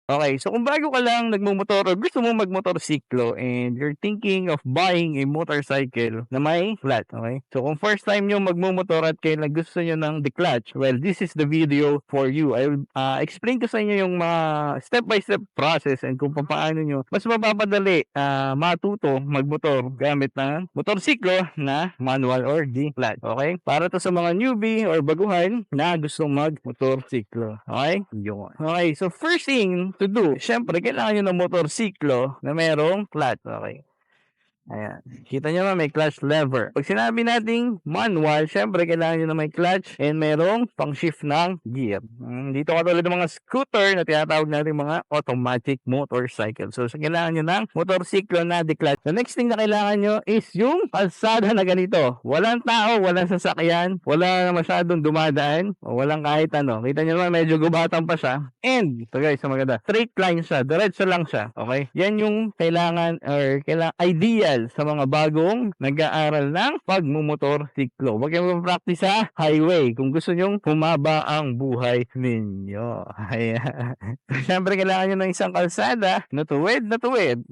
Okay, so kung bago ka lang nagmomotor o gusto mong magmotorsiklo and you're thinking of buying a motorcycle na may clutch, okay? So kung first time niyo magmomotor at kailan gusto niyo ng de-clutch, well, this is the video for you. I will explain ko sa inyo yung mga step by step process and kung paano niyo mas mapapadali matuto magmotor gamit ng motorsiklo na manual or de-clutch, okay? Para to sa mga newbie or baguhan na gustong magmotorsiklo, okay? Yun. Okay, so first thing to do, siyempre kailangan nyo ng motorsiklo na merong clutch, okay? Ayan. Kita nyo naman may clutch lever. Pag sinabi nating manual, syempre kailangan nyo na may clutch and merong pang-shift ng gear. Dito katulad ng mga scooter na tinatawag natin mga automatic motorcycle. So kailangan nyo ng motorsiklo na de-clutch. The next thing na kailangan nyo is yung kalsada na ganito. Walang tao, walang sasakyan, wala na masyadong dumadaan, o walang kahit ano. Kita nyo naman medyo gubatan pa siya. And, ito guys, maganda. Straight line siya, diretso lang siya. Okay? Yan yung kailangan or ideal sa mga bagong nag-aaral ng pagmumotor siklo. Huwag kayong mag-practice sa highway kung gusto nyong humaba ang buhay ninyo. Ayan. Siyempre, kailangan nyo ng isang kalsada na tuwid.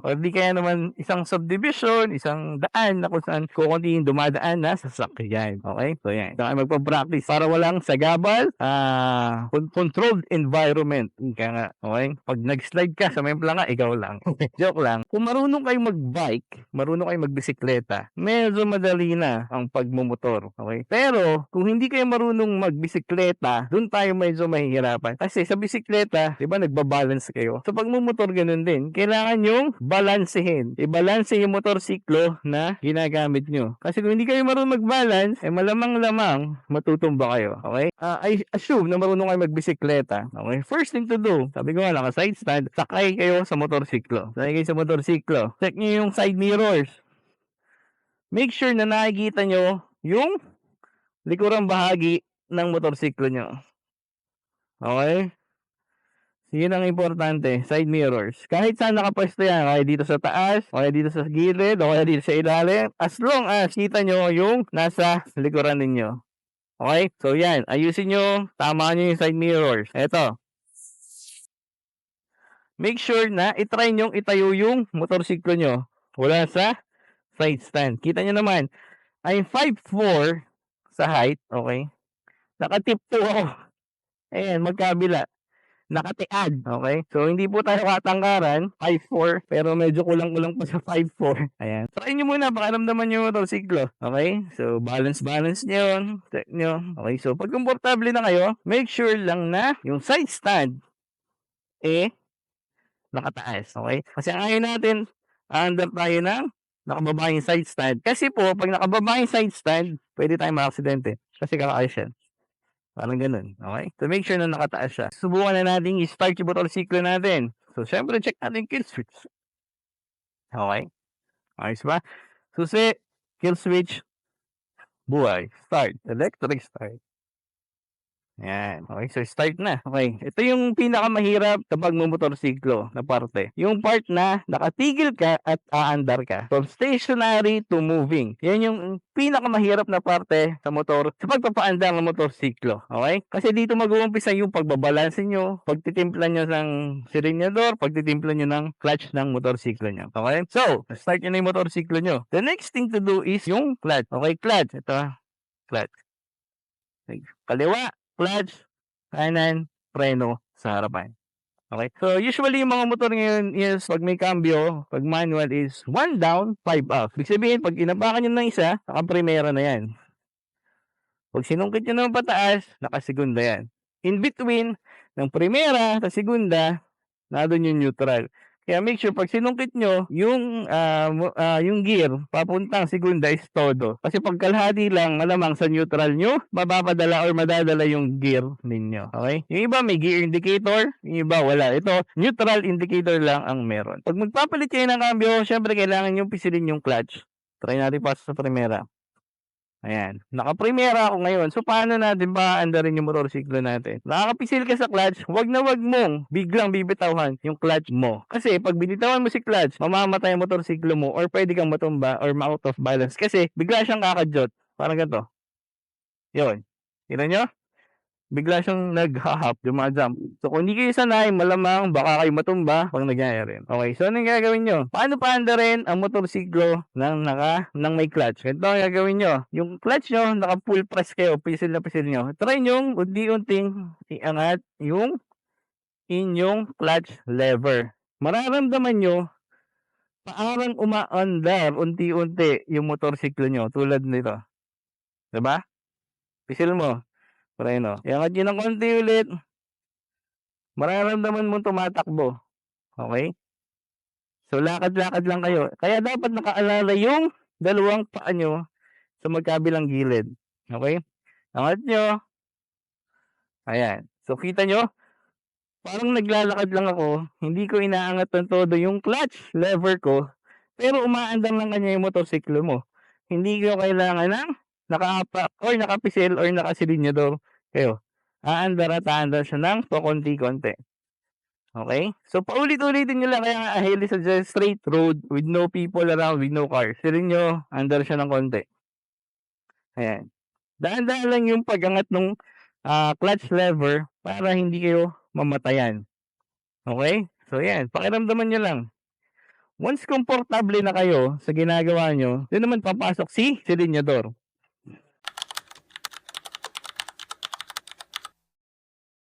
O di kaya naman isang subdivision, isang daan na kung saan kukunti dumadaan na sasakyan. Okay? So, yan. Kaya magpa-practice para walang sagabal, controlled environment. Kaya nga, okay? Pag nag-slide ka sa mempla nga, ikaw lang. Joke lang. Kung marunong kayong mag-bike, marunong kayong magbisikleta, medyo madali na ang pagmumotor. Okay? Pero, kung hindi kayo marunong magbisikleta, dun tayo medyo mahihirapan. Kasi sa bisikleta, di ba, nagbabalance kayo. Sa pagmumotor, ganun din. Kailangan yung balansehin. I-balance yung motorsiklo na ginagamit nyo. Kasi kung hindi kayo marunong mag-balance, malamang-lamang matutumba kayo. Okay? I assume na marunong kayo magbisikleta. Okay? First thing to do, sabi ko nga, naka-side stand, sakay kayo sa motorsiklo. Sakay kayo sa motorsiklo. Check nyo yung side mirrors. Make sure na nakikita nyo yung likurang bahagi ng motorsiklo nyo. Okay? Yun ang importante, side mirrors. Kahit saan nakapwesto yan, kaya dito sa taas, kaya dito sa gilid, o kaya dito sa ilalim, as long as kita nyo yung nasa likuran ninyo. Okay? So yan, ayusin nyo, tama nyo yung side mirrors. Eto. Make sure na itry nyong itayo yung motorsiklo nyo. Wala sa side stand. Kita nyo naman, I'm 5'4" sa height, okay? Nakatipto ako. Ayan, magkabila. Nakatiad, okay? So, hindi po tayo katangkaran, 5'4", pero medyo kulang-kulang pa sa 5'4". Ayan. Try nyo muna, baka ramdaman nyo yung motorsiklo. Okay? So, balance nyo yun. Check nyo. Okay, so, pag komportable na kayo, make sure lang na yung side stand, nakataas. Okay? Kasi ang ayaw natin, under tayo ng nakababa yung side stand. Kasi po, pag nakababa yung side stand, pwede tayong ma-aksidente. Kasi kakaayos yan. Parang ganun. Okay? So, make sure na nakataas siya. Subukan na natin i-start yung motorsiklo natin. So, syempre, check natin yung kill switch. Okay? Ayos ba? Susi, kill switch, buhay. Start. Electric start. Yan. Okay, so start na. Okay, ito yung pinakamahirap sa pagmumotorsiklo na parte. Yung part na nakatigil ka at aandar ka. From stationary to moving. Yan yung pinakamahirap na parte sa motor, sa pagpapaandar ng motorsiklo. Okay? Kasi dito mag-uumpisa yung pagbabalanse nyo, pagtitimpla nyo ng silinyador, pagtitimpla nyo ng clutch ng motorsiklo nyo. Okay? So, start nyo na yung motorsiklo nyo. The next thing to do is yung clutch. Okay, clutch. Ito, clutch. Kaliwa, clutch, kanan, preno sa harapan. Okay? So, usually yung mga motor ngayon is pag may cambio, pag manual is 1 down, 5 up. Ibig sabihin, pag inapakan nyo ng isa, naka-primera na yan. Pag sinungkit nyo naman pataas, naka-segunda yan. In between, ng primera sa segunda, nandun yung neutral. Kaya make sure pag sinungkit nyo, yung gear papuntang segunda is todo. Kasi pag kalahati lang, malamang sa neutral nyo, mapapadala or madadala yung gear ninyo. Okay? Yung iba may gear indicator, yung iba wala. Ito, neutral indicator lang ang meron. Pag magpapalit kayo ng cambio, syempre kailangan nyo pisilin yung clutch. Try natin pa sa primera. Ayan, naka-primera ako ngayon. So, paano natin paandarin yung motorsiklo natin? Nakakapisil ka sa clutch, wag na wag mong biglang bibitawhan yung clutch mo. Kasi pag binitawan mo si clutch, mamamatay ang motorsiklo mo or pwede kang matumba or ma-out of balance. Kasi bigla siyang kakajot. Parang ganito. Yun. Kita nyo? bigla siyang nagha-hop, jumajump. So, kung hindi kayo sanay malamang baka kayo matumba 'pag nangyari yun. Okey, so anong gagawin niyo? Paano paandarin ang motorsiklo ng may clutch? Ganito ang gagawin niyo, yung clutch niyo naka-full press kayo, pisil na pisil niyo. Try niyong unti-unting iangat yung inyong clutch lever. Mararamdaman niyo parang umaandar unti-unti yung motorsiklo niyo tulad nito, 'di ba? Pisil mo, try mo. Iangat niyo ng konti ulit, mararamdaman mong tumatakbo, okey? So, lakad-lakad lang kayo. Kaya dapat nakaalala yung dalawang paa niyo sa magkabilang gilid, okey? Angat niyo, ayan. So, kita niyo parang naglalakad lang ako, hindi ko inaangat ng todo yung clutch lever ko, pero umaandar lang kanya yung motorsiklo mo. Hindi ko kailangan ng nakahapak or nakapisil or nakasilinyador kayo. Aandar at aandar siya ng pakonti-konti, okey? So, paulit-ulitin niyo lang, kaya nga I highly suggest straight road with no people around, with no cars. Silin niyo, andar siya ng konti, ayan. Dahan-dahan lang yung pag-angat nung, clutch lever para hindi kayo mamatayan, okey? So, yan, pakiramdaman niyo lang. Once komportable na kayo sa ginagawa niyo, dun naman papasok si silinyador.